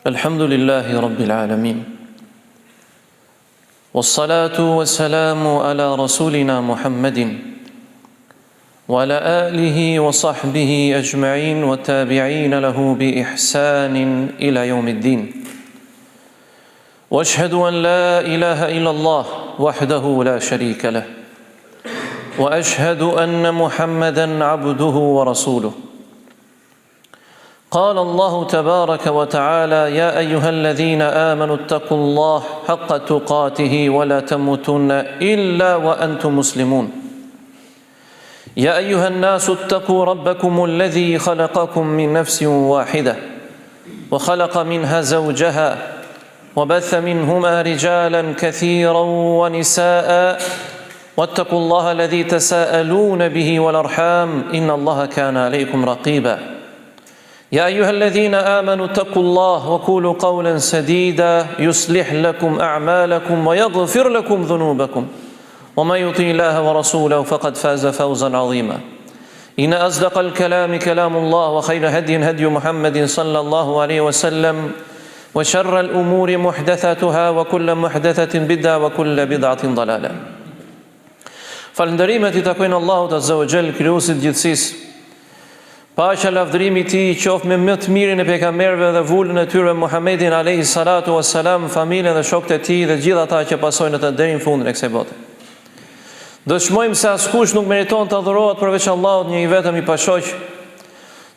Alhamdulillahi Rabbil Alamin. Wassalatu wassalamu ala rasulina Muhammadin wa ala alihi wa sahbihi ajma'in wa tabi'ina lahu bi ihsanin ila yawmiddin. Wa ashhadu an la ilaha illa Allah wahdahu la sharika lah. Wa ashhadu anna Muhammadan abduhu wa rasuluh. قال الله تبارك وتعالى يا أيها الذين آمنوا اتقوا الله حق تقاته ولا تموتن إلا وأنتم مسلمون يا أيها الناس اتقوا ربكم الذي خلقكم من نفس واحدة وخلق منها زوجها وبث منهما رجالا كثيرا ونساء واتقوا الله الذي تساءلون به والأرحام إن الله كان عليكم رقيبا يا أيها الذين آمنوا اتقوا الله وقولوا قولا سديدا يصلح لكم أعمالكم ويغفر لكم ذنوبكم ومن يطع الله ورسوله فقد فاز فوزا عظيما إن أصدق الكلام كلام الله وخير هدي هدي محمد صلى الله عليه وسلم وشر الأمور محدثاتها وكل محدثة بدعة وكل بدعة ضلالة Falënderimet I takojnë Allahut Azza wa Jall, krijuesit gjithësisë. Paqja lavdërimi I Tij qoftë me më të mirin e pejgamberëve dhe vullën e tyre Muhammedin alayhi salatu wassalam, familjen dhe shokët e tij dhe gjithë ata që pasojnë atë deri në fundin e kësaj bote. Dëshmojmë se askush nuk meriton të adhurohet përveç Allahut, një I vetëm I pashoq.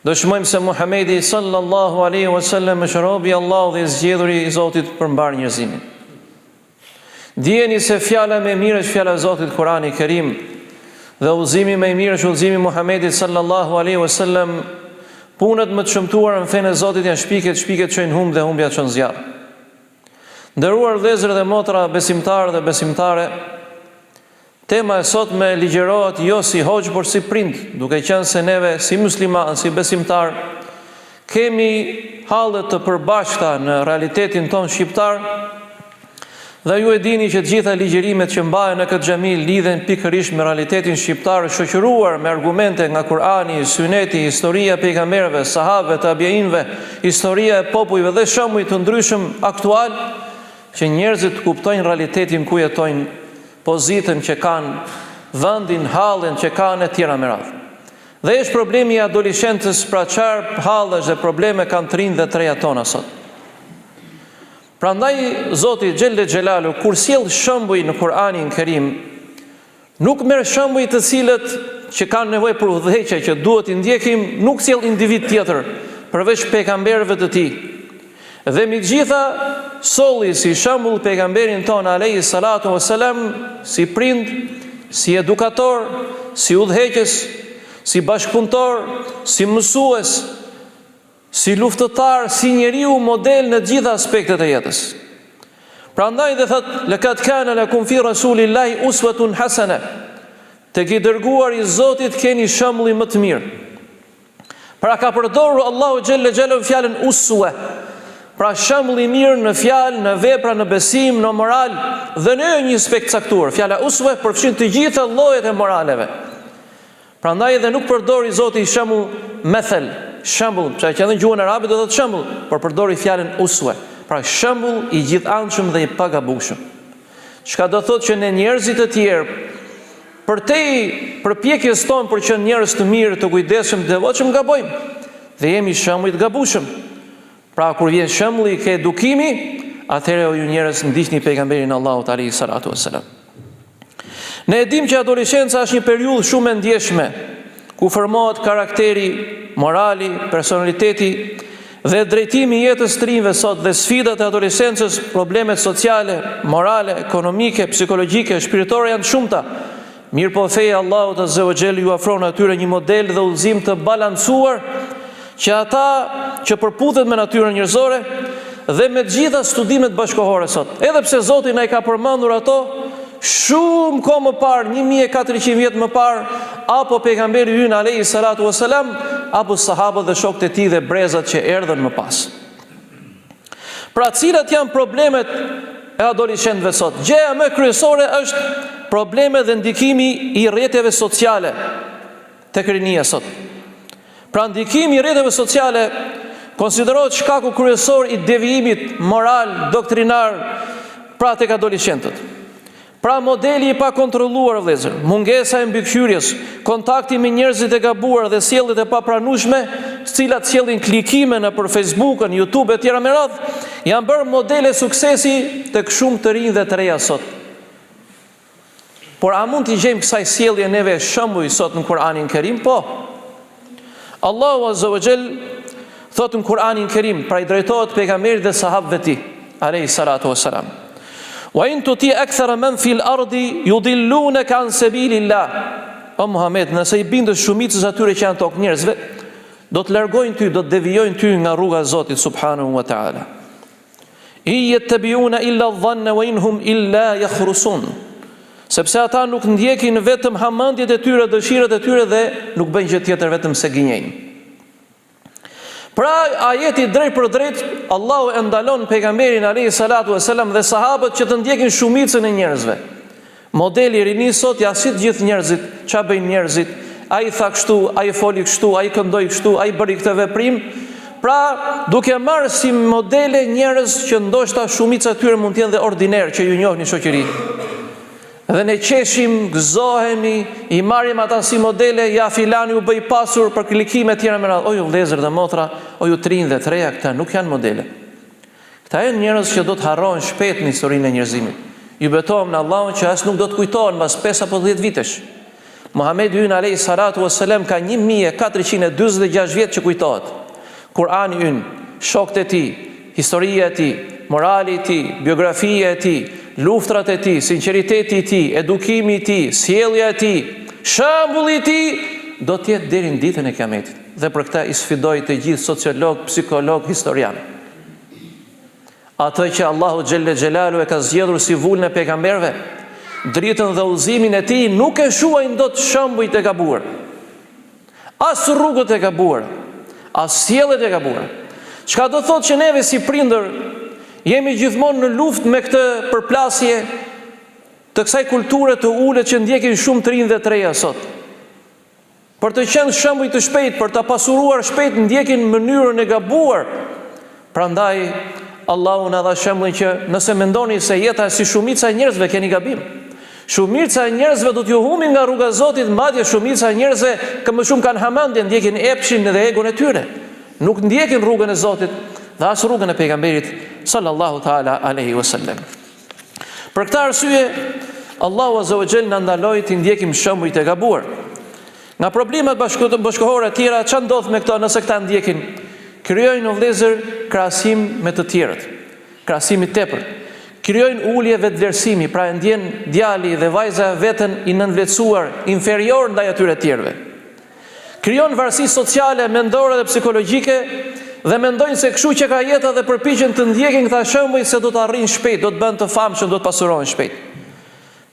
Dëshmojmë se Muhamedi sallallahu alaihi wasallam është robi I Allahut dhe I zgjedhuri I Zotit për mbar njerëzimin. Dijeni se fjala më e mirë është fjala e Zotit Kurani Kerim. Dhe udhëzimi më I mirë është udhëzimi Muhamedit sallallahu alaihi wasallam. Punët më të shëmtuara në fenë e Zotit janë shpiket çojnë humb dhe humbja çon zjarr. Nderuar vëllezër dhe motra, besimtarë dhe besimtare, tema e sotme ligjërohet jo si hoxh por si prind, duke qenë se neve si muslimanë, si besimtar, kemi halle të përbashkëta në realitetin ton shqiptar. Dhe ju e dini që të gjitha ligjërimet që mbahen në këtë xhami lidhen pikërisht me realitetin shqiptar, shoqëruar me argumente nga Kurani, Suneti, historia e pejgamberëve, sahabëve, tabiinëve, historia e popujve dhe shembuj të ndryshëm aktual që njerëzit kuptojnë realitetin ku jetojnë, pozitën që kanë, vendin, hallin që kanë e tjera me radhë. Dhe është problemi I adoleshencës, pra çfarë hallesh dhe probleme kanë të rinj dhe të reja tona sot. Prandaj Zoti Xhelle Xhelalu kur sjell shembuj në Kur'anin Kerim, nuk merr shembuj të cilët që kanë nevojë për udhëheqje që duhet I ndjekim, nuk sjell individ tjetër përveç pejgamberëve të tij. Dhe me gjitha solli si shembull pejgamberin ton alayhi salatu wassalam, si prind, si edukator, si udhëheqës, si bashkëpunëtor, si mësues, si luftëtar, si njeriu model në gjitha aspektet e jetës. Prandaj dhe thot, laqad kana lakum fi rasulillahi uswatun hasana. Tek I dërguar I Zotit keni shembull më të mirë. Pra ka përdorur Allahu xhelle xhelalu fjalën uswa. Pra shembull I mirë në fjalë, në vepra, në besim, në moral dhe në një aspekt caktuar. Fjala uswa përfshin të gjitha llojet e moraleve. Prandaj edhe nuk përdori Zoti shembull methel, shembull, që edhe në gjuhën arabe do të thotë shembull, por përdori fjalën uswe, pra shembull I gjithanshëm dhe I pagabueshëm. Çka do thotë që ne njerëzit e tjerë, përtej përpjekjes tonë për që njerëz të mirë, të kujdesshëm, të devotshëm gabojmë dhe jemi shembull të gabueshëm. Pra kur vjen shembulli ke edukimi, atëherë ju njerëz ndiqni pejgamberin Allahut alayhi salatu wassalam. Ne e dim që adoleshenca është një periudhë shumë e ndjeshme, ku formohet karakteri, morali, personaliteti dhe drejtimi I jetës të rinjve sot dhe sfidat e adoleshencës, problemet sociale, morale, ekonomike, psikologjike, shpiritore janë shumëta. Mirë po feja Allahut Azza wa Jall ju afron atyre një model dhe udhëzim të balancuar që ata që përputhet me natyrën njerëzore dhe me të gjitha studimet bashkëkohore sot. Edhe pse Zoti na I ka përmendur ato shumë kohë më parë, 1400 vjet më parë, apo pejgamberi ynë alayhi salatu wassalam, apo sahabët dhe shokët e tij dhe brezat që erdhën më pas. Pra cilat janë problemet e adoleshentëve sot? Gjëja më kryesore është probleme dhe ndikimi I rrjeteve sociale tek rinia sot. Pra ndikimi I rrjeteve sociale konsiderohet shkaku kryesor I devijimit moral, doktrinar pra tek adoleshentët. Pra modeli I pakontrolluar vëllezër, mungesa e mbikëqyrjes, kontakti me njerëzit e gabuar dhe sjelljet e papranueshme, të cilat sjellin klikime nëpër Facebook, në YouTube e tjera me radhë, janë bërë modele suksesi tek shumë të rinj dhe të reja sot. Por a mund t'i gjejmë kësaj sjellje neve shembuj sot në Kur'anin Kerim? Po. Allahu Azza wa Jall thot në Kur'anin Kerim, pra I drejtohet pejgamberit dhe sahabëve të tij, alayhi salatu wassalam. Wa in tuti akthara man fil ardi yudillunaka an sabilillah. O Muhammed, nëse I bindesh shumicës atyre që janë tokë njerëzve, do të largojnë ty, do të devijojnë ty nga rruga e Zotit subhanahu wa taala. I yattabi'una illa dhanna wa inhum illa yakhrusun. Sepse ata nuk ndjekin vetëm hamendjet e tyre, dëshirat e tyre dhe nuk bëjnë gjë tjetër vetëm se gënjejnë. Pra ajeti drejt për drejt Allahu e ndalon pejgamberin alayhi salatu wasalam dhe sahabët që të ndjekin shumicën e njerëzve. Modeli I rini sot ja si të gjithë njerëzit, çfarë bëjnë njerëzit? Ai tha kështu, ai foli kështu, ai këndoi kështu, ai bëri këtë veprim. Pra duke marrë si modele njerëz që ndoshta shumica e tyre mund të jenë dhe ordiner që ju njohni në shoqëri. Dhe ne qeshim, gëzohemi, I marrim ata si modele, ja filani u bëj pasur për klikime tjera me radhë. O ju vëllezër dhe motra, o ju të rinj dhe të reja, këta nuk janë modele. Këta janë njerëz që do të harrohen shpejt në historinë e njerëzimit. Ju betohem në Allahun që as nuk do të kujtohen mbas 5 apo 10 vitesh. Muhamedi ynë alayhi salatu wassalam ka 1446 vjet që kujtohet. Kurani ynë, shokët e tij, historia e tij, morali I tij, biografia e tij, luftrat e tij, sinqeriteti I tij, edukimi I tij, sjellja e tij, shembulli I tij do të jetë deri në ditën e Kiametit. Dhe për këtë I sfidoj të gjithë sociolog, psikolog, historian. Atë që Allahu xhelle xhelalu e ka zgjedhur si vulën e pejgamberëve, dritën dhe udhëzimin e tij nuk e shuajnë dot shembujt e gabuar. As rrugët e gabuara, as sjelljet e gabuara. Çka do thotë që neve si prindër jemi gjithmonë në luftë me këtë përplasje të kësaj kulture të ulët që ndjekin shumë të rinj dhe të reja sot. Për të qenë shembuj të shpejt, për të pasuruar shpejt ndjekin mënyrën e gabuar. Prandaj Allahu na dha shembullin që nëse mendoni se jeta si shumica e njerëzve keni gabim. Shumica e njerëzve do t'ju humbin nga rruga e Zotit, madje shumica e njerëzve që më shumë kanë hamendje, ndjekin epshin dhe egon e tyre. Nuk ndjekin rrugën e Zotit dhe as rrugën e pejgamberit sallallahu taala alaihi wasallam. Për këtë arsye Allahu azza wa jalla na ndaloi të ndjekim shembujt e gabuar. Nga problemet bashkëkohore të tjera, çfarë ndodh me këto nëse këta ndjekin? Krijojnë vëllezër krahasim me të tjerët, krahasim I tepërt. Krijojnë ulje vetvlerësimi, pra e ndjen djali dhe vajza veten I nënvlerësuar, inferior ndaj atyre të tjerëve. Krijon varësi sociale, mendore dhe psikologjike dhe mendojnë se kështu që ka jeta dhe përpiqen të ndjekin këta shembuj se do të arrijnë shpejt, do të bëhen të famshëm, do të pasurohen shpejt.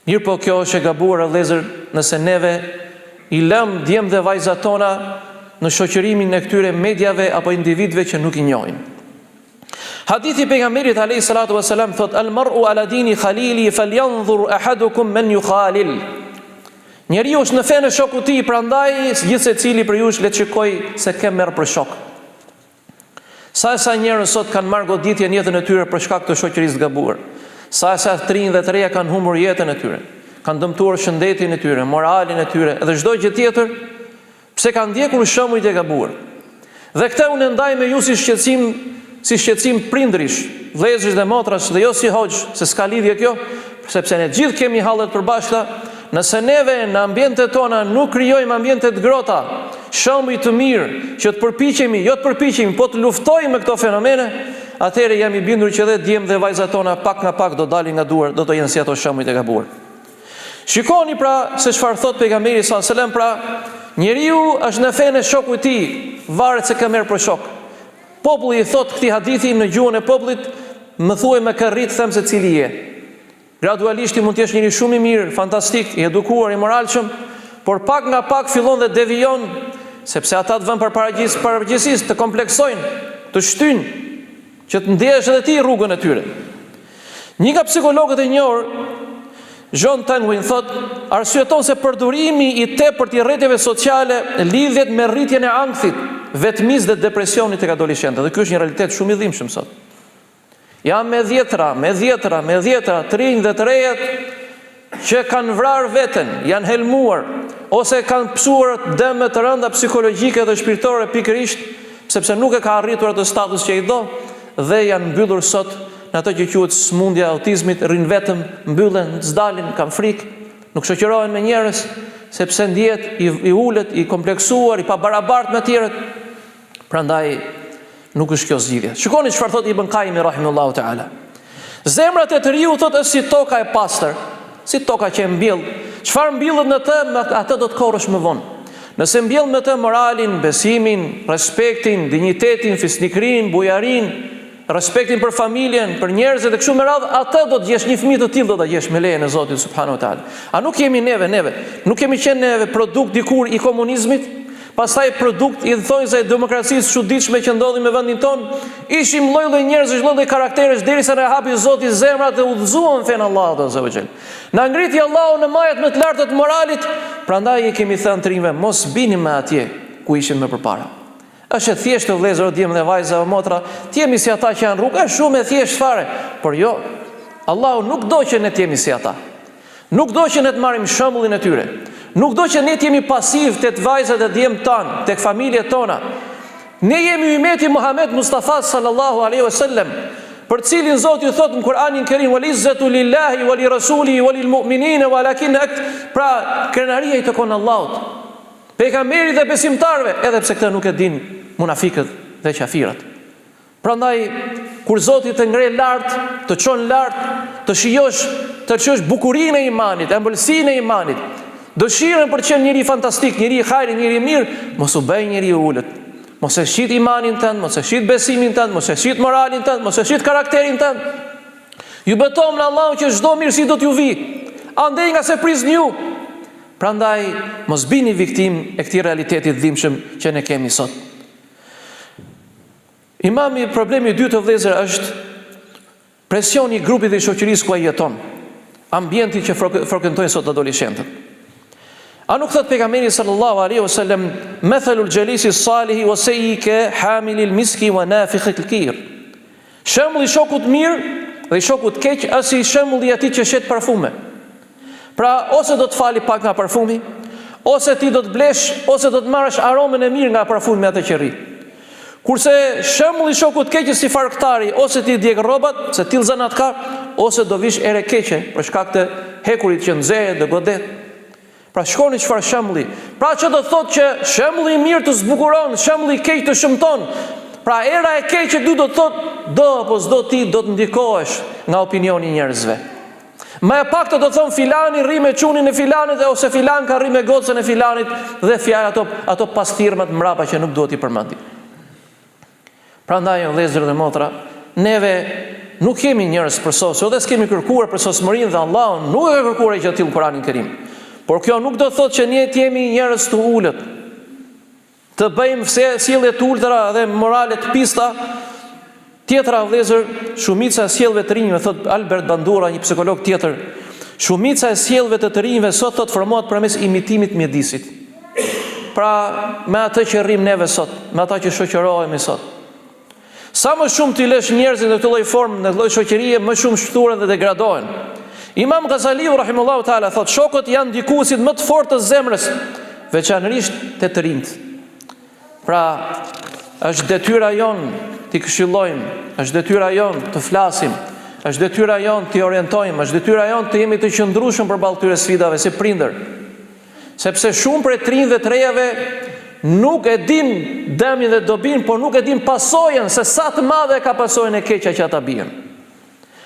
Mirë po kjo është e gabuar vëllezër, nëse neve I lëm djem dhe vajzat tona në shoqërimin e këtyre mediave apo individëve që nuk I njohin. Hadithi pejgamberit alayhi salatu wasalam thot al mar'u ala dini khalili falyanzur ahadukum man yukhalil. Njeriu është në fenë e shokut të tij, prandaj gjithë secili për jush le të shikoj se ke merr për shok. Sa njerëz sot kanë marrë goditje në jetën e tyre për shkak të shoqërisë gabuar. Sa të rinj dhe të reja kanë humbur jetën e tyre, kanë dëmtuar shëndetin e tyre, moralin e tyre dhe çdo gjë tjetër, pse kanë ndjekur shembujt e gabuar. Dhe këtë unë ndaj me ju si shqetësim prindrish, vëllezësh dhe motrash, dhe jo si hoxh, se s'ka lidhje kjo, sepse ne gjithë kemi hallet përbashkëta. Nëse neve në ambientet tona nuk krijojmë ambiente të grota, shembuj të mirë që të përpiqemi, po të luftojmë me këto fenomene, atëherë jam I bindur që edhe djem dhe vajzat tona pak nga pak do dalin nga duar, do të jenë si ato shembujt e gabuar. Shikoni pra se çfarë thot pejgamberi sallallahu alajhi wasallam, pra njeriu është në fenë e shokut të tij, varet se ka merr për shok. Populli I thot këtij hadithi në gjuhën e popullit, më thuaj me kërrit them se cili je. Gradualisht I mund të jesh njëri shumë I mirë, fantastik, I edukuar, I moralshëm, por pak nga pak fillon dhe devijon, sepse ata të vënë përparëgjësisë, të kompleksojnë, të shtyjnë, që të ndjesh edhe ti rrugën e tyre. Një nga psikologët e njohur, John Tanguin, thot, arsyeton se përdorimi I tepërt I rrjeteve sociale lidhet me rritjen e ankthit, vetmis dhe depresionit tek adoleshentët. Dhe ky është një realitet shumë i dhimbshëm sot. Jam me dhjetra, të rinj dhe të rejet që kanë vrarë veten, janë helmuar, ose kanë pësuar dëme të rënda psikologjike dhe shpirtore pikërisht sepse nuk e ka arritur atë status që i do, dhe janë mbyllur sot në ato që quhet smundja e autizmit, rrin vetëm, mbyllen, s'dalin, kanë frikë, nuk shoqërohen me njerëz, sepse ndihet i ulët, i kompleksuar, i pabarabart me tjerët. Prandaj nuk është kjo zgjidhje. Shikoni çfarë thot Ibn Qayyim rahimahullahu taala. Zemrat e të riu thotë është si toka e pastër, si toka që e mbjell. Çfarë mbjellet në të, atë do të korrësh më vonë. Nëse mbjell me të moralin, besimin, respektin, dinjitetin, fisnikrin, bujarin, respektin për familjen, për njerëzit e kështu me radhë, atë do të gjesh, një fëmijë të tillë do ta gjesh me lejen e Zotit subhanahu wa taala. A nuk jemi neve, nuk kemi qenë neve produkt dikur i komunizmit? Pastaj produkt i thonjza e demokracisë çuditshme që ndodhi me vendin ton, ishim lloj-lloj njerëzish, lloj-lloj karakteresh derisa na hapi Zoti zemrat dhe udhëzuan fen Allahut azza wa jall. Na ngriti Allahu në majat më të larta të moralit, prandaj i kemi thënë trinjve mos bini më atje ku ishim më përpara. Është e thjeshtë vëllezër, djem dhe vajza o motra, të jemi si ata që janë rrugë, është shumë e thjeshtë fare, por jo. Allahu nuk do që ne të jemi si ata. Nuk do që ne të marrim shembullin e tyre. Nuk do që ne të jemi pasiv tek vajzat e djemt tan, tek familjet tona. Ne jemi ummeti Muhammed Mustafa sallallahu alaihi wasallam, për cilin Zoti thot në Kur'anin Kerim: "Wal izzatu lillahi wa li rasulihi wa lil mu'minina walakin akt", pra krenaria i takon Allahut, pejgamberit dhe besimtarëve, edhe pse këtë nuk e din munafikët dhe qafirat. Prandaj kur Zoti të ngre lart, të çon lart, të shijosh bukurinë e imanit, ëmbëlsinë e imanit, dëshirën për të qenë njëri fantastik, njëri i hajrit, njëri i mirë, mos u bëj njëri i ulët. Mos e shit imanin tënd, mos e shit besimin tënd, mos e shit moralin tënd, mos e shit karakterin tënd. Ju betojmë në Allahun që çdo mirësi do t'ju vi, andej nga se prisni ju. Prandaj mos bini viktim e këtij realiteti të dhimbshëm që ne kemi sot. Problemi i dytë të vëllezër është presioni i grupit dhe i shoqërisë ku ai jeton, ambienti që frekuentojnë sot adoleshentët. A nuk thot pejgamberi sallallahu alaihi wasallam: "Mathalul jalisi s-salihi wa sayyi hamilil miski wa nafikhil kir." Shembulli i shokut mirë dhe i shokut keq është si shembulli i atij që shet parfume. Pra, ose do të fali pak nga parfumi, ose ti do të blesh, ose do të marrësh aromën e mirë nga parfumi me atë që rri. Kurse shembulli i shokut keq është si farktari, ose ti djeg rrobat, se till zanatkar, ose do vish ere keqe për shkak të hekurit që nxehet dhe godet. Pra shkoni çfarë shembulli. Pra që do të thotë që shembulli i mirë të zbukuron, shembulli i keq të shëmton. Pra era e keqe do të thotë do apo s'do ti do të ndikohesh nga opinioni i njerëzve. Më e paktë do të thonë filani rri me çunin e filanit ose filan ka rri me gocën e filanit dhe fjalë ato pasthirmat mbrapa që nuk duhet i përmendim. Prandaj vëllezër dhe motra, neve nuk kemi njerëz për sosë, dhe s'kemi kërkuar për sosmërinë dhe Allahun nuk e ka kërkuar që tillë Kur'anin Kerim. Por kjo nuk do të thotë që ne të jemi njerëz të ulët, të bëjmë sjellje të ultra dhe morale të pista. Tjetra vëllezër, shumica e sjelljeve të rinjve, thot Albert Bandura, një psikolog tjetër, shumica e sjelljeve të rinjve sot thot formohet përmes imitimit mjedisit. Pra me atë që rrim neve sot, me ata që shoqërohemi sot. Sa më shumë ti lësh njerëzit në këtë lloj formë, në këtë lloj shoqërie, më shumë shturen dhe degradohen. Imam Ghazaliu rahimullahu taala thot shokët janë ndikuesit më të fortë të zemrës, veçanërisht te të rinjt. Pra është detyra jon t'i këshillojmë, është detyra jon të flasim, është detyra jon t'i orientojmë, është detyra jon të jemi të qëndrueshëm përballë këtyre sfidave si prindër. Sepse shumë prej të rinjve të rejave nuk e din dëmin dhe dobin, por nuk e din pasojën, se sa të madhe ka pasojën e keqja që ata bien.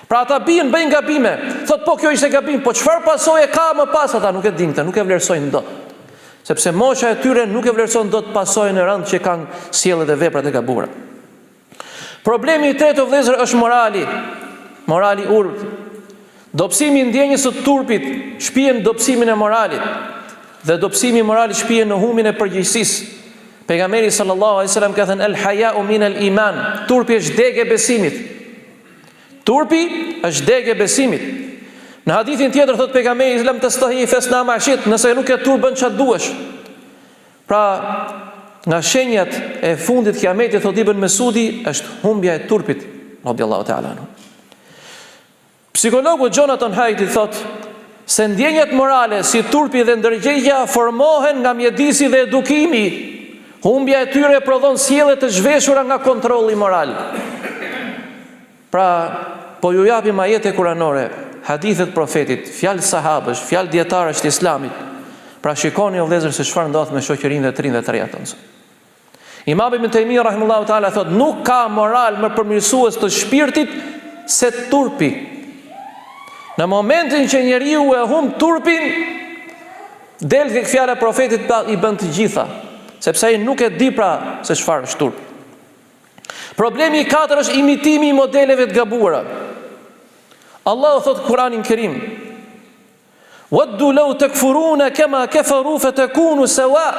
Pra ata bien, bëjnë gabime, thot po kjo ishte gabim, po çfarë pasojë ka më pas, ata nuk e din këtë, nuk e vlerësojnë dot. Sepse mosha e tyre nuk e vlerëson dot pasojën e rëndë që kanë sjelljet dhe veprat e gabuara. Problemi i tretë vëllezër është morali urtë. Dobësimi i ndjenjës së turpit shpihen dobësimin e moralit, dhe dobësimi i moralit shpihen në humbin e përgjegjësisë. Pejgamberi sallallahu alaihi wasallam ka thënë: "El haya'u min al iman", turpi është degë e besimit. Turpi është degë e besimit. Në hadithin tjetër thot pejgamberi islam tastahi fasna ma'shit, nëse nuk ke turp bën çfarë duash. Pra nga shenjat e fundit kiametit, thot Ibn Mesudi, është humbja e turpit, radhiyallahu ta'ala anhu. Psikologu Jonathan Haidt thot se ndjenjat morale si turpi dhe ndërgjegja formohen nga mjedisi dhe edukimi. Humbja e tyre prodhon sjellje të zhveshura nga kontrolli moral. Pra, po ju japim ajete kuranore, hadithet profetit, fjalë sahabësh, fjalë dietarësh të Islamit. Pra shikoni o vëllezër se çfarë ndodh me shoqërinë dhe trinë dhe të reja tonë. Imam Ibn Taymija rahimahullahu taala thot, nuk ka moral më përmirësues të shpirtit se turpi. Në momentin që njeriu e humb turpin, del tek fjala e profetit i bën të gjitha, sepse ai nuk e di pra se çfarë është turp. Problemi i katër është imitimi i modeleve të gabuara. Allahu thot Kur'anin Kerim: "Waddu law takfuruna kama kafaru fatakunu sawa."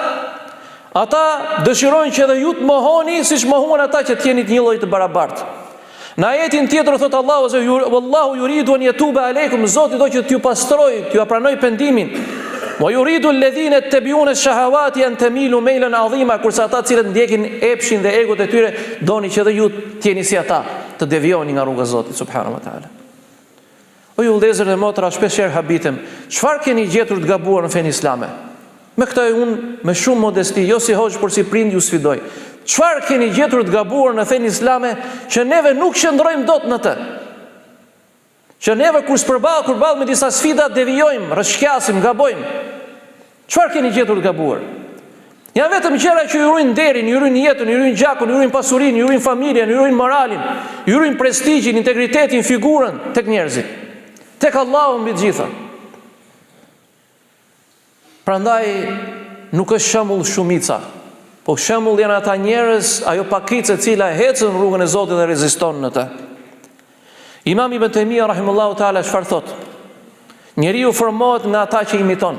Ata dëshirojnë që dhe ju të mohoni siç mohuan ata që të jeni të një lloj të barabartë. Në ajetin tjetër thot Allahu: "Wallahu yuridu an yatuba alaykum." Zoti do që t'ju pastroj, t'ju pranoj pendimin. "Wa yuridu alladhina yattabi'una ash-shahawati an tamilu maylan 'azima." Kurse ata cilët ndjekin epshin dhe egot e tyre doni që dhe ju të jeni si ata, të devijoni nga rruga e Zotit subhanahu wa taala. O ju vëllezër dhe motra, shpeshherë habitem, çfarë keni gjetur të gabuar në fenë islame? Me këtë unë me shumë modesti, jo si hoxh por si prind ju sfidoj. Çfarë keni gjetur të gabuar në fenë islame që neve nuk qëndrojmë dot në të? Që neve kur përballë me disa sfida devijojmë, rrëshqasim, gabojmë. Çfarë keni gjetur të gabuar? Janë vetëm gjëra që ju ruajnë nderin, ju ruajnë jetën, ju ruajnë gjakun, ju ruajnë pasurinë, ju ruajnë familjen, ju ruajnë moralin, ju ruajnë prestigjin, integritetin, figurën tek njerëzit. Tek Allahu mbi të gjitha. Prandaj nuk është shembull shumica, po shembull janë ata njerëz, ajo pakicë e cila ecën në rrugën e Zotit dhe reziston në të. Imam Ibn Taymija rahimahullahu taala çfarë thot? Njeriu formohet nga ata që imiton.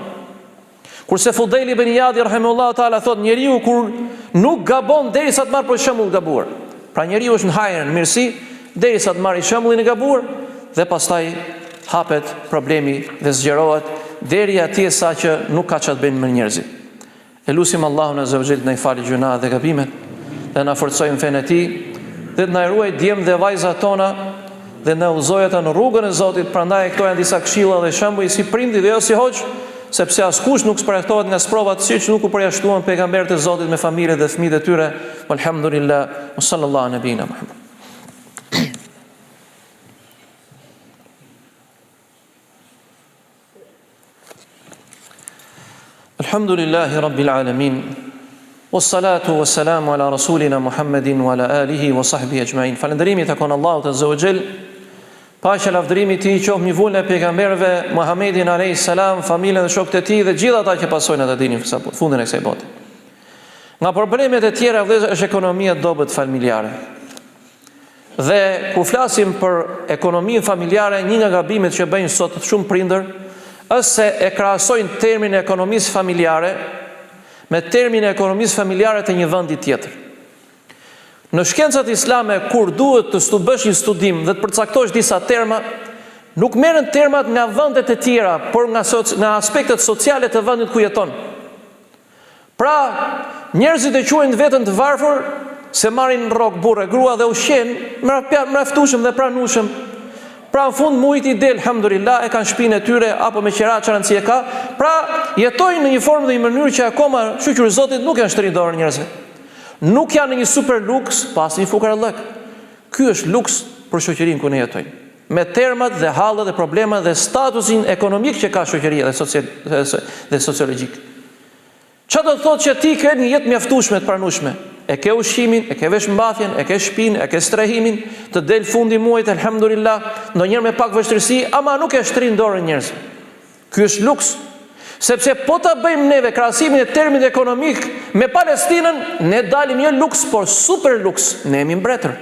Kurse Fudail ibn Iyadi rahimahullahu taala thot, njeriu kur nuk gabon derisa të marrë për shembull gabuar. Pra njeriu është në hajër, në mirësi, derisa të marrë shembullin e gabuar dhe pastaj hapet problemi dhe zgjerohet deri atje sa që nuk ka çfarë të bëjnë me njerëzit. Elusim Allahun azza wa jalla të na falë gjunat dhe gabimet, dhe na forcojë në fenë e tij, dhe të na ruaj djem dhe vajzat tona, dhe na udhëzojë ata në rrugën e Zotit. Prandaj këto janë disa këshilla dhe shembuj si prindi dhe jo si hoxh, sepse askush nuk sprehtohet nga sprovat siç nuk u përjashtuan pejgamberët e Zotit me familjet dhe fëmijët e tyre. Alhamdulillah, sallallahu ala nabina Muhammad. Alhamdulillahi rabbil alamin. Wassalatu wassalamu ala rasulina Muhammedin wa ala alihi wa sahbihi ajma'in. Falënderimi takon Allahut azza wa jall. Paqja lavdërimi i tij qoftë mbi vullën e pejgamberëve Muhammedin alayhis salam, familjen dhe shokët e tij dhe gjithë ata që pasojnë atë dinin fundin e kësaj bote. Nga problemet e tjera vëllezër është ekonomia dobët familjare. Dhe kur flasim për ekonominë familjare, një nga gabimet që bëjnë sot shumë prindër është se e krahasojnë termin e ekonomisë familjare me termin e ekonomisë familjare të një vendi tjetër. Në shkencat islame, kur duhet të bësh një studim dhe të përcaktosh disa terma, nuk merren termat nga vendet e tjera, por nga aspektet sociale të vendit ku jeton. Pra, njerëzit e quajnë veten të varfër se marrin rrok, burrë, grua dhe ushqen, mraftueshëm dhe pranueshëm. Pra në fund mujt i del, alhamdulillah, e kanë shtëpinë e tyre apo me qira çaranci e ka. Pra jetojnë në një formë dhe një mënyrë që akoma shoqëri Zotit nuk janë shtrirë dorë njerëzve. Nuk janë në një super luks, pas një fukarallëk. Ky është luks për shoqërinë ku ne jetojmë. Me termat dhe hallet dhe problemet dhe statusin ekonomik që ka shoqëria dhe sociologjik. Çfarë do të thotë që ti ke një jetë mjaftueshme të pranueshme? E ke ushqimin, e ke veshmbathjen, e ke shtëpinë, e ke strehimin, të del fundi muajit, alhamdulillah, ndonjëherë me pak vështirësi, ama nuk e shtrin dorën njerëzve. Ky është luks. Sepse po ta bëjmë neve krahasimin e termit ekonomik me Palestinën, ne dalim jo luks, por super luks, ne jemi mbretër.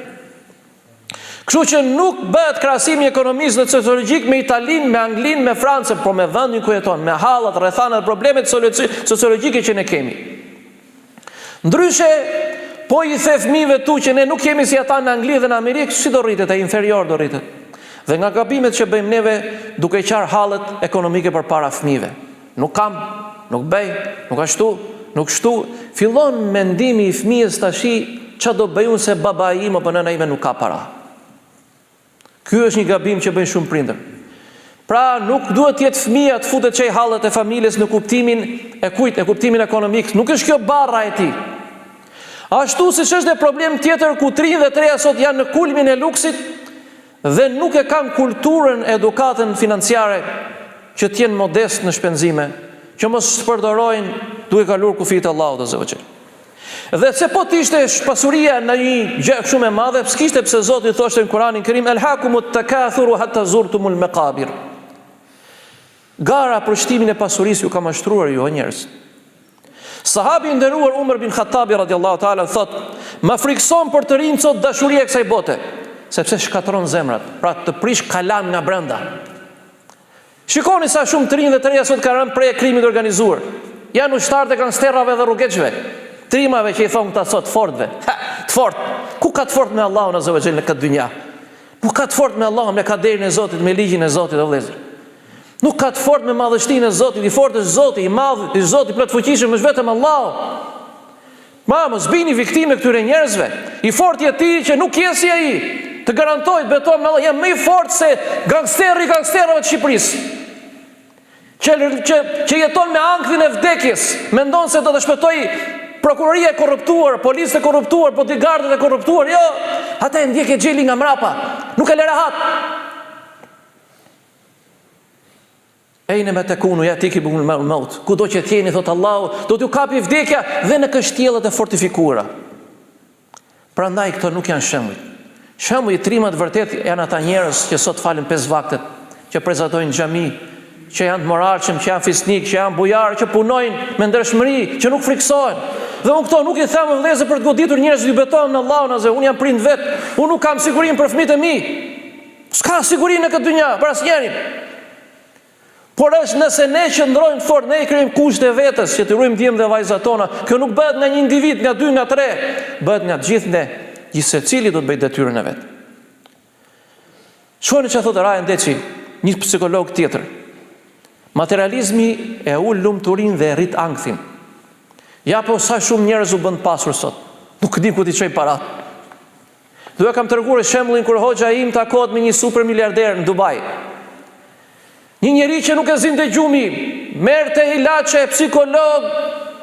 Kështu që nuk bëhet krahasimi i ekonomisë dhe sociologjik me Italinë, me Anglinë, me Francën, por me vendin ku jeton, me hallat, rrethanat, problemet sociologjike që ne kemi. Ndryshe, po i the fëmijëve tu që ne nuk kemi si ata në Angli dhe në Amerikë, si do rritet, e inferior do rritet. Dhe nga gabimet që bëjmë neve duke qarë hallet ekonomike përpara fëmijëve. Nuk kam, nuk bëj, nuk ashtu, nuk kështu, fillon mendimi i fëmijës tashi ç'a do bëj unë se baba im apo nëna ime nuk ka para. Ky është një gabim që bëjnë shumë prindër. Pra nuk duhet të jetë fëmia të futet çaj hallet e familjes në kuptimin e kujt, e kuptimin ekonomik. Nuk është kjo barra e tij. Ashtu siç është dhe problem tjetër ku 3 dhe 3 sot janë në kulmin e luksit dhe nuk e kanë kulturën, edukatën financiare që të jenë modest në shpenzime, që mos shpërdorojnë duke kaluar kufit e Allahut azza wa jall. Dhe se po të ishte pasuria në një gjë shumë e madhe, s'kishte pse Zoti thoshte në Kur'anin Kerim elhakumut takathuru hatta zurtumul maqabir. Gara për shtimin e pasurisë ju ka mashtruar ju o njerëz. Sahabi i nderuar Umar bin Khattabi radhiyallahu ta'ala thot, "Ma frikson për të rinj sot dashuria e kësaj bote, sepse shkatron zemrat, pra të prish kalam nga brenda." Shikoni sa shumë të rinj dhe të reja sot ka rënë prej krimit organizuar. Janë ushtarët e gangsterave dhe rrugeqve, trimave që i thonë këta sot fortëve. Të fort. Ku ka të fort me Allahun azza wa jall në këtë dynja? Nuk ka të fort me Allahun, me kaderin e Zotit, me ligjin e Zotit o vëllezër. Nuk ka të fort me madhështinë e Zotit, i fort është Zoti, i madh, i Zoti plot fuqishëm është vetëm Allahu. Mos bini viktime këtyre njerëzve. I forti i tij që nuk je si ai. Të garantoj, beton me Allah, jam më i fortë se gangsterëve të Shqipërisë. Që jeton me ankthin e vdekjes, mendon se do të shpëtoj prokuroria e korruptuar, policë e korruptuar, bodyguardët e korruptuar. Jo, ata e ndjek e gjeli nga mrapa, nuk e lë rahat. Ejne me të kunu, ja ti ki bukun me maut. Kudo që tjeni, thot Allahu, do t'ju kapi vdekja dhe në kështjelët e fortifikuara. Prandaj këto nuk janë shembuj. Shembuj i trimat vërtet janë ata njerëz që sot falen 5 vaktet, që prezantojnë xhami, që janë të moralshëm, që janë fisnik, që janë bujar, që punojnë me ndershmëri, që nuk friksohen. Dhe unë këto nuk i them vëllezër për të goditur njerëz që betohen në Allahun azza. Unë jam prind vet, unë nuk kam sigurinë për fëmijët e mi. S'ka siguri në këtë dynja për asnjërin. Por është nëse ne qëndrojmë fort, ne i krijojmë kushte vetes që të ruajmë djem dhe vajzat tona. Kjo nuk bëhet nga një individ, nga 2, nga 3, bëhet nga gjithë ne. Gjithsecili do të bëjë detyrën e vet. Shkoni çfarë thotë Ryan Deçi, një psikolog tjetër. Materializmi e ul lumturinë dhe rrit ankthin. Ja po sa shumë njerëz u bën pasur sot. Nuk di ku ti çoj parat. Do ja kam treguar shembullin kur hoxha im takohet me një super miliarder në Dubai. Një njeri që nuk e zinte gjumi, merrte ilaçe, psikolog,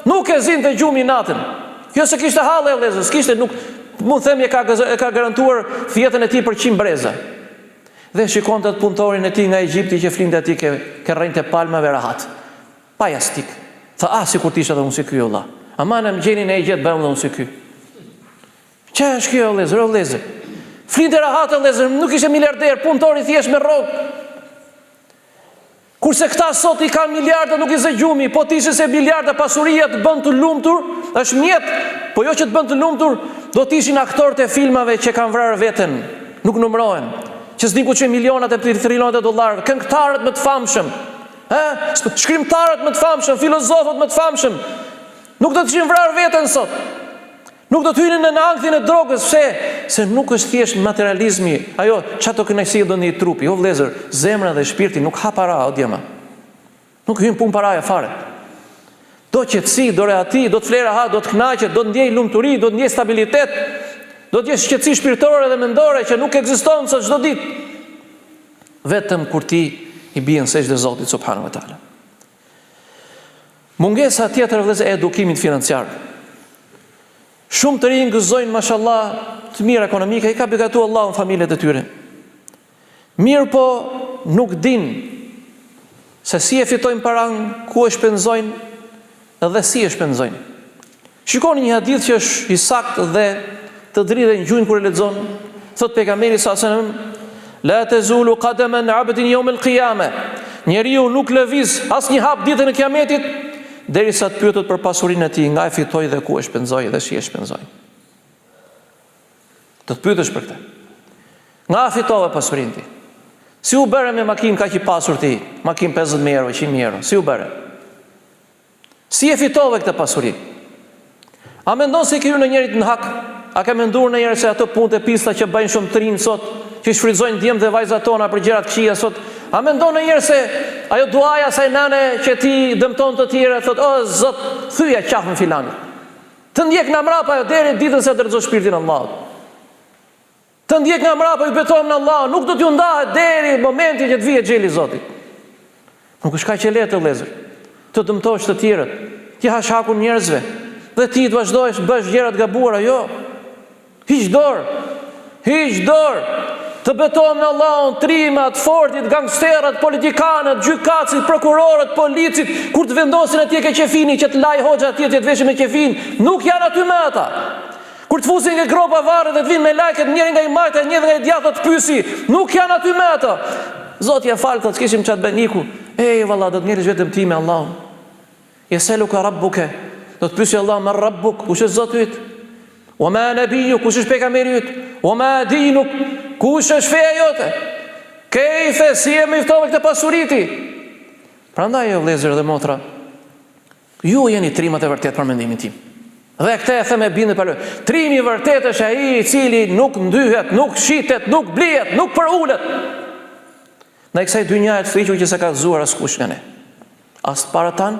nuk e zinte gjumi natën. Kjo se kishte halle e vëllezër, s'kishte nuk mund themi e ka garantuar fjetën e tij për 100 breza. Dhe shikonte atë punëtorin e tij nga Egjipti që flinte atij ke rrënjtë palmave rahat. Pa jastik. Tha, sikur të isha dhe unë si ky Allah. Aman e më gjenin e i gjetë bërëm dhe unë si ky. Që është kjo o lezër? Flinte rahat o lezër, nuk ishe miliarder, punëtori thjesht me rrogë. Kurse këta sot i kanë miliarda nuk i zë gjumi, po t'ishe se miliarda pasuria të bënd të lumtur, është mjetë, po jo që të bënd të lumtur, do t'ishin aktorët e filmave që kanë vrarë veten, nuk numrohen, që s'di ku që milionat e trilionat e dollarë, këngëtarët më të famshëm, shkrimtarët më të famshëm, filozofët më të famshëm, nuk do t'ishin vrarë veten sot, nuk do t'hynin në ankthin e drogës, se nuk është thjesht materializmi, ajo çato kënaqësi do në trupi, jo vëllezër, zemra dhe shpirti nuk ha para o djema. Nuk hyn punë paraja fare. Do qetësi, do reati, do të flera ha, do të kënaqet, do të ndjej lumturi, do të ndjej stabilitet, do të jesh qetësi shpirtërore dhe mendore që nuk ekziston sot çdo ditë. Vetëm kur ti i bien sejdë Zotit subhanahu wa taala. Mungesa tjetër vëllezër e edukimit financiar. Shumë të rinj gëzojnë mashallah të mirë ekonomike, i ka begatuar Allahu në familjet e tyre. Mirë po nuk din se si e fitojnë paran, ku e shpenzojnë dhe si e shpenzojnë. Shikoni një hadith që është i saktë dhe të dridhen gjujnë kur e lexon, thot pejgamberi sallallahu alajhi wasallam, la tazulu qadaman 'abdin yawm al-qiyamah. Njeriu nuk lëviz asnjë hap ditën e Kiametit derisa të pyetet për pasurinë e tij, nga e fitoi dhe ku e shpenzoi dhe si e shpenzoi. Do të pyetesh për këtë. Nga fitove pasurinë ti? Si u bëre me makinë kaq i pasur ti? Makinë 50.000 euro, 100.000 euro. Si u bëre? Si e fitove këtë pasuri? A mendon se i hyrë në njërit në hak? A ka menduar në njëri se ato punët e pista që bëjnë shumë të rinj sot, që Ti shfrytëzojnë djemt dhe vajzat tona për gjëra të këqija sot. A mendon ndonjëherë se ajo duaja saj nane që ti dëmton të tjerë, thot, o Zot, thyja qafën filanit. Të ndjek nga mrapa ajo deri ditën se dërgoj shpirtin e Allahut. Të ndjek nga mrapa ju betojmë në Allah, nuk do t'ju ndahet deri momenti që të vijë xheli i Zotit. Nuk është kaq e lehtë vëllezër. Të dëmtosh të tjerët, ti hash hakun njerëzve dhe ti të vazhdojsh bësh gjëra të gabuara, jo. Hiq dorë. Të betohem në Allahun, trimat, fortit, gangsterët, politikanët, gjykatësit, prokurorët, policit, kur të vendosin atje ke qefini, që të laj hoxha atje që të veshë me qefin, nuk janë aty me ata. Kur të fusin nga gropa varre dhe të vinë me lajket, njëri nga i majta, njëri nga i djathta të pyesi, nuk janë aty me ata. Zoti ja fal, thotë, s'kishim çat beniku. Valla, do të ngjelësh vetëm ti me Allahun. Yeseluka rabbuke. Do të pyesi Allah, "Ma rabbuk?" Kush është Zoti yt? "Wa ma nabiyuk?" Kush është pejgamberi yt? "Wa ma dinuk?" Kush është feja jote? Kejfe, si e me iftove këtë pasuriti? Prandaj o vëllezër dhe motra, ju jeni trimat e vërtet për mendimin tim. Dhe këte e them e bindë për trimi i vërtet është ai i cili nuk ndyhet, nuk shitet, nuk blihet, nuk përullet. Në kësaj dynjaje të friqur që se ka gëzuar askush nga ne. As para tan,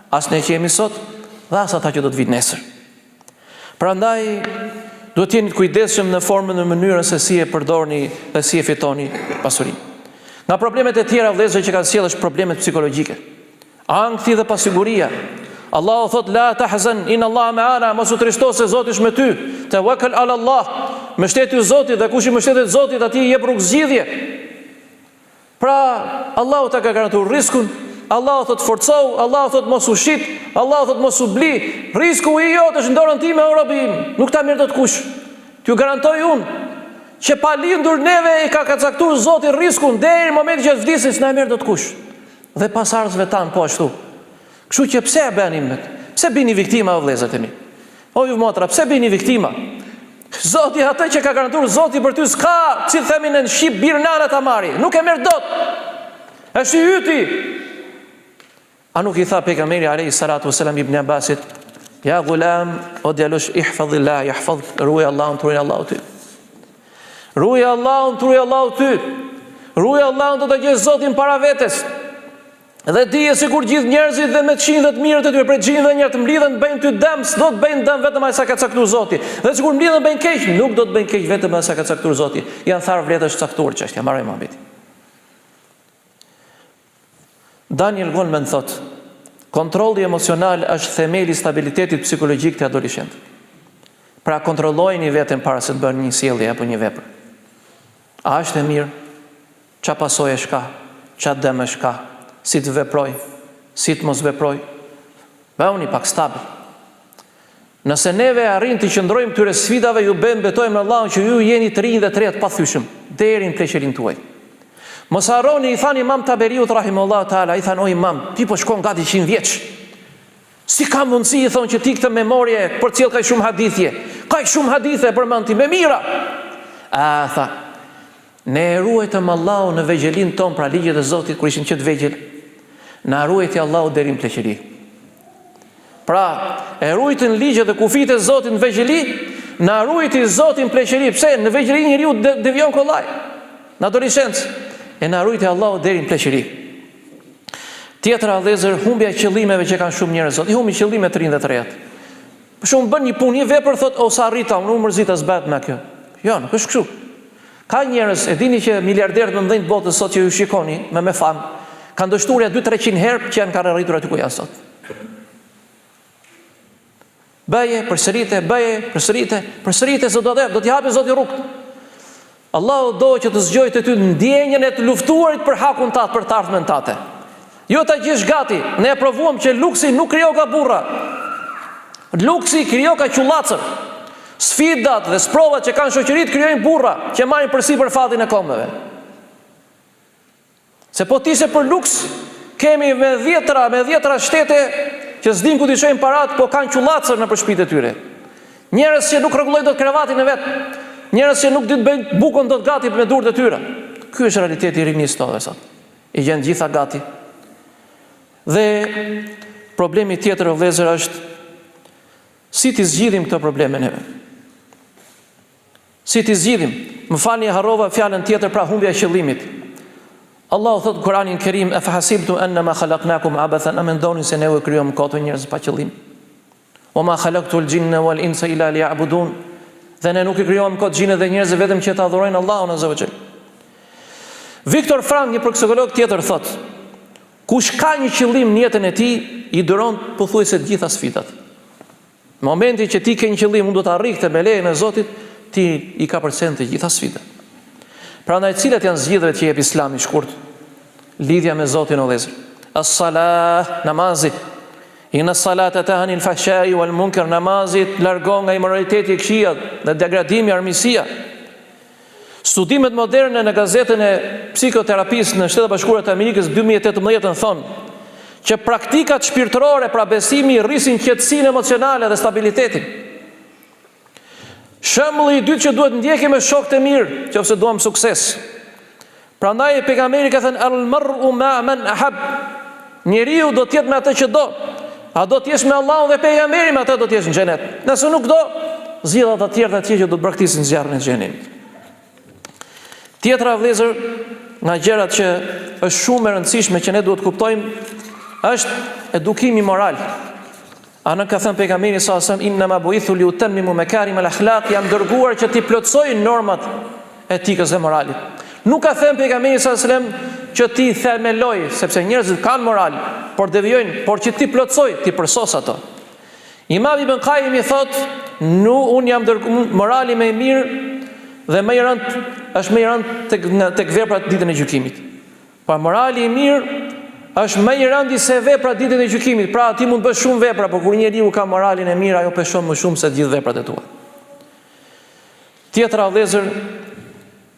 as ne që jemi sot, dhe as ata që do të vinë nesër. Prandaj duhet të jeni të kujdesshëm në formën dhe mënyrën se si e përdorni dhe si e fitoni pasurinë. Nga problemet e tjera vëllezër që kanë sjellë është problemet psikologjike. Ankthi dhe pasiguria. Allahu thot la tahzan inna Allah ma'ana, mos u trishto se Zoti është me ty. Tawakkal ala Allah. Mbështeti Zotit dhe kush i mbështetet Zotit atij i jep rrugë zgjidhje. Pra Allahu ta ka garantuar rrezikun. Allahu thot forcou, Allahu thot mos u shit, Allahu thot mos u bli. Rreziku i jot është në dorën time o robim, nuk ta merr dot kush. T'ju garantoj unë që pa lindur neve i ka caktuar Zoti rrezikun deri në momentin që të vdisin s'na merr dot kush. Dhe pasardhësve tan po ashtu. Kështu që pse e bëni më? Pse bini viktima o vëllezërit e mi? O ju motra, pse bini viktima? Zoti atë që ka garantuar Zoti për ty s'ka, si themi në shqip birnana ta marri, nuk e merr dot. Është i yti. A nuk i tha pejgamberi alayhi salatu wasalam Ibn Abbasit, ja gulam, o djalosh, ihfadhillah, yahfadhuk, ruaj Allahun, truaj Allahu ty. Ruaj Allahun, truaj Allahu ty. Ruaj Allahun do të gjesh Zotin para vetes. Dhe dije se kur gjithë njerëzit dhe me të qinjë dhe të mirët e tyre, prej gjinjë dhe njerë të mblidhen, bëjnë ty dëm, s'do të bëjnë dëm vetëm ai sa ka caktuar Zoti. Dhe sikur mblidhen bëjnë keq, nuk do të bëjnë keq vetëm ai sa ka caktuar Zoti. Janë tharë vletësh caktuar çështja, mbaroj mohabeti. Daniel Goleman thot, kontrolli emocional është themeli i stabilitetit psikologjik të adoleshentit. Pra kontrollojeni veten para se të bëni një sjellje apo një vepër. A është e mirë? Ç'a pasojë ka? Ç'a dëmë ka? Si të veproj, si të mos veproj, bëhuni pak stabil. Nëse neve arrin të qëndrojmë këtyre sfidave, ju betojmë në Allahun që ju jeni të rinj dhe të retë pathyeshëm deri në pleqërinë tuaj. Mos harroni, i than Imam Taberiut rahimahullahu taala, i than o Imam, ti po shkon gati 100 vjeç. Si ka mundësi, i thonë, që ti këtë memorje për cilë ka shumë hadithje, ka shumë hadithe për mend ti me mira. A tha, ne ruajtëm Allahu në vegjelin ton, pra ligjet e Zotit kur ishin qëtë vegjel, na ruajti Allahu deri në pleqëri. Pra, e ruajtën ligjet dhe kufit e Zotit në vegjeli, na ruajti Zotin në pleqëri. Pse? Në vegjeli njeriu devion kollaj. Në adoleshencë, e na ruajti Allahu deri në pleqëri. Tjetra vëllezër, humbja e qëllimeve që kanë shumë njerëz sot. I humbi qëllime të rinj dhe të reja. Për shembull bën një punë, një vepër, thotë o sa arrita, unë mërzit as bëhet me kjo. Jo, nuk është kështu. Ka njerëz, e dini që miliarderët më mëdhenj të botës sot që ju shikoni me fam, kanë dështuar 200-300 herë që janë kanë arritur aty ku janë sot. Bëje, përsërite, se do t'i hapi Zoti rrugën. Allahu do që të zgjojë të ty ndjenjën e të luftuarit për hakun tat, për të ardhmen tate. Jo ta gjesh gati. Ne e provuam që luksi nuk krijo ka burra. Luksi krijo ka qullacër. Sfidat dhe sprovat që kanë shoqëritë krijojnë burra që marrin përsipër fatin e kombëve. Se po ti se për luks kemi me dhjetra shtete që s'dim ku t'i shojnë parat, po kanë qullacër në përshpit e tyre. Njerëz që nuk rregullojnë dot krevatin e vet. Njerëz që nuk di të bëjnë bukën dot gati me durët e tyre. Ky është realiteti i rinisë tonë sot. I gjen gjitha gati. Dhe problemi tjetër o vëllezër është si t'i zgjidhim këto probleme neve. Si t'i zgjidhim? më falni, harrova fjalën tjetër, pra humbja e qëllimit. Allahu thot në Kur'anin Kerim: "E fahasibtum annama khalaqnakum abathan", a mendoni se ne u krijojmë kot njerëz pa qëllim? "Wa ma khalaqtul jinna wal insa illa liya'budun", dhe ne nuk i krijojmë kot xhinë dhe njerëz vetëm që ta adhurojnë Allahun azza wa jall. Viktor Frank, një psikolog tjetër, thot: kush ka një qëllim në jetën e tij, i duron pothuajse të gjitha sfidat. Në momentin që ti ke një qëllim, unë do të arrij këtë me lejen e Zotit, ti i ka përcjell të gjitha sfidat. Prandaj cilat janë zgjidhjet që jep Islami shkurt? Lidhja me Zotin o vëllezër. As-salah, namazi. Inna salata tahni al-fahsha'i wal munkar, namazi largon nga immoraliteti i këqijat dhe degradimi, armiqësia. Studimet moderne në gazetën e psikoterapisë në Shtetet Bashkuara të Amerikës 2018 thonë që praktikat shpirtërore, pra besimi, rrisin qetësinë emocionale dhe stabilitetin. Shembulli i dytë që duhet ndjekim me shokët e mirë, nëse duam sukses. Prandaj pejgamberi ka thënë: "Al-mar'u ma'a man ahab", njeriu do të jetë me atë që do. A do të jesh me Allahun dhe pejgamberin, me atë do të jesh në xhenet. Nëse nuk do, zgjidha të tjerë që do të braktisin zjarrin e xhenemit. Tjetra, vëllezër, nga gjërat që është shumë e rëndësishme që ne duhet të kuptojmë, është edukimi moral. A në ka thënë pejgamberi sa asëm: "Inna ma buithu li utammimu makarim al-akhlaq", jam dërguar që ti plotësoj normat etikës dhe moralit. Nuk ka thënë pejgamberi sa asëm që ti themeloj, sepse njerëzit kanë moral, por devijojnë, por që ti plotësoj, ti përsos ato. Imam Ibn Qayyim i thotë: "Unë jam dërguar, morali më i mirë dhe më i rënd është më i rënd tek veprat ditën e gjykimit." Pa morali i mirë është më i rëndi se veprat ditën e gjykimit. Pra ti mund të bësh shumë vepra, por kur njeriu ka moralin e mirë, ajo peshon më shumë se të gjithë veprat e tua. Tjetra, vëllezër,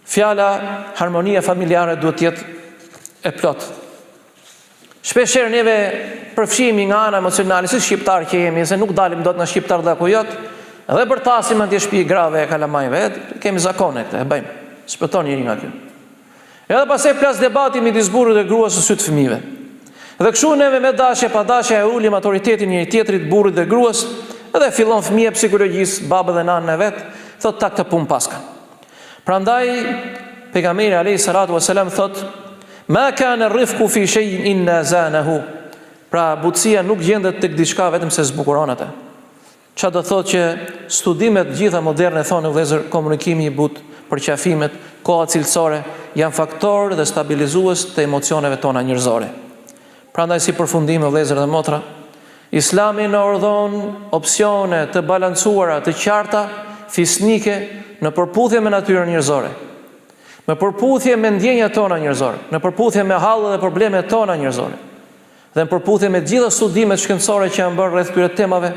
fjala harmonia familjare duhet të jetë e plot. Shpeshherë neve përfshihemi nga ana emocionale, si shqiptar që jemi, se nuk dalim dot nga shqiptar dhe apo jot, edhe bërtasim atje shtëpi grave e kalamajve, kemi zakone këtë, e bëjmë. Shpëton njëri nga kjo. Edhe pastaj plas debati midis burrit dhe gruas së syt fëmijëve. Dhe kështu neve me dashje pa dashje e ulim autoritetin njëri tjetrit, burrit dhe gruas, edhe fillon fëmia psikologjisë, babën dhe nanën e vet, thotë ta këtë punë paskan. Prandaj pejgamberi alayhi salatu wasalam thotë: "Ma kana ar-rifqu fi shay'in illa zanahu", pra butësia nuk gjendet tek diçka vetëm se zbukuron atë. Çfarë do thotë që studimet gjitha moderne thonë, vëllezër, komunikimi i butë, përqafimet, koha cilësore janë faktor dhe stabilizues të emocioneve tona njerëzore. Prandaj si përfundim, vëllezër dhe motra, Islami në ordhon opsione të balancuara, të qarta, fisnike, në përputhje me natyrën njerëzore, në përputhje me ndjenjat tona njerëzore, në përputhje me hallet dhe problemet tona njerëzore, dhe në përputhje me gjitha studimet shkencore që janë bërë rreth këtyre temave.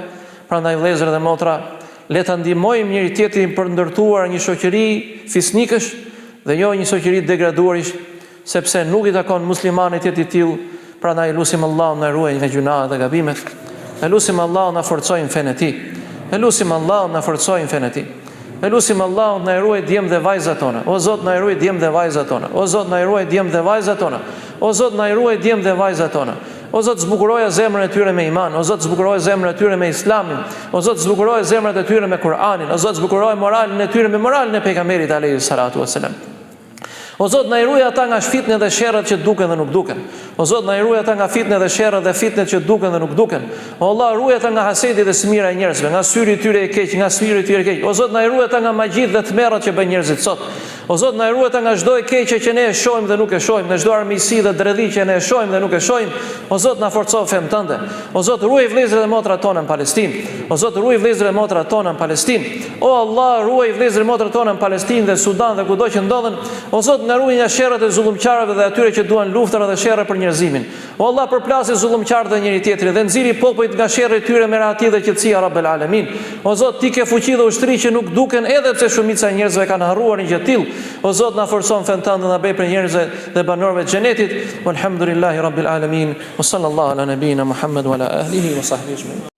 Prandaj, vëllezër dhe motra, le ta ndihmojmë njëri tjetrin për ndërtuar një shoqëri fisnikësh dhe jo një shoqëri degraduarish, sepse nuk i takon muslimanit të jetë i tillë. Prandaj lutim Allahun na ruaj nga gjunahet dhe gabimet. Ne lutim Allahun na forcojnë fenë e tij. Ne lutim Allahun na forcojnë fenë e tij. Ne lutim Allahun na ruaj djem dhe vajzat tona. O Zot, na ruaj djem dhe vajzat tona. O Zot, na ruaj djem dhe vajzat tona. O Zot, na ruaj djem dhe vajzat tona. O Zot, zbukuroja zemrën e tyre me iman. O Zot, zbukuroja zemrën e tyre me islamin. O Zot, zbukuroja zemrën e tyre me Kur'anin. O Zot, zbukuroja moralin e tyre me moralin e pejgamberit alayhi salatu wassalam. O Zot, na ruaj ata nga fitnë dhe sherrat që duken dhe nuk duken. O Zot, na ruaj ata nga fitnë dhe sherrat dhe fitnet që duken dhe nuk duken. O Allah, ruaj ata nga hasedi dhe smira e njerëzve, nga syri i tyre i keq, nga smiri i tyre i keq. O Zot, na ruaj ata nga magjit dhe tmerrat që bëjnë njerëzit sot. O Zot, na ruaj ata nga çdo e keqe që ne e shohim dhe nuk e shohim, nga çdo armiqësi dhe dredhi që ne e shohim dhe nuk e shohim. O Zot, na forco femën tënde. O Zot, ruaj vëllezërit dhe motrat tona në Palestinë. O Zot, ruaj vëllezërit dhe motrat tona në Palestinë. O Allah, ruaj vëllezërit dhe motrat tona në Palestinë dhe Sudan dhe kudo që ndodhen. O Zot, na ruaj nga sherrat e zullumqarëve dhe atyre që duan luftëra dhe sherrë për njerëzimin. O Allah, përplasi zullumqarët dhe njëri tjetrin dhe nxirri popujt nga sherrri i tyre me rahati dhe qetësi ya Rabbel Alamin. O Zot, ti ke fuqi dhe ushtri që nuk duken edhe pse shumica e njerëzve kanë harruar një gjë të tillë. O Zot, na forcon fen tënde dhe na bëj për njerëzve dhe banorëve të xhenetit. Walhamdulillahi Rabbil Alamin. Wa sallallahu ala nabina Muhammad wa ala ahlihi wa sahbihi ajma'in.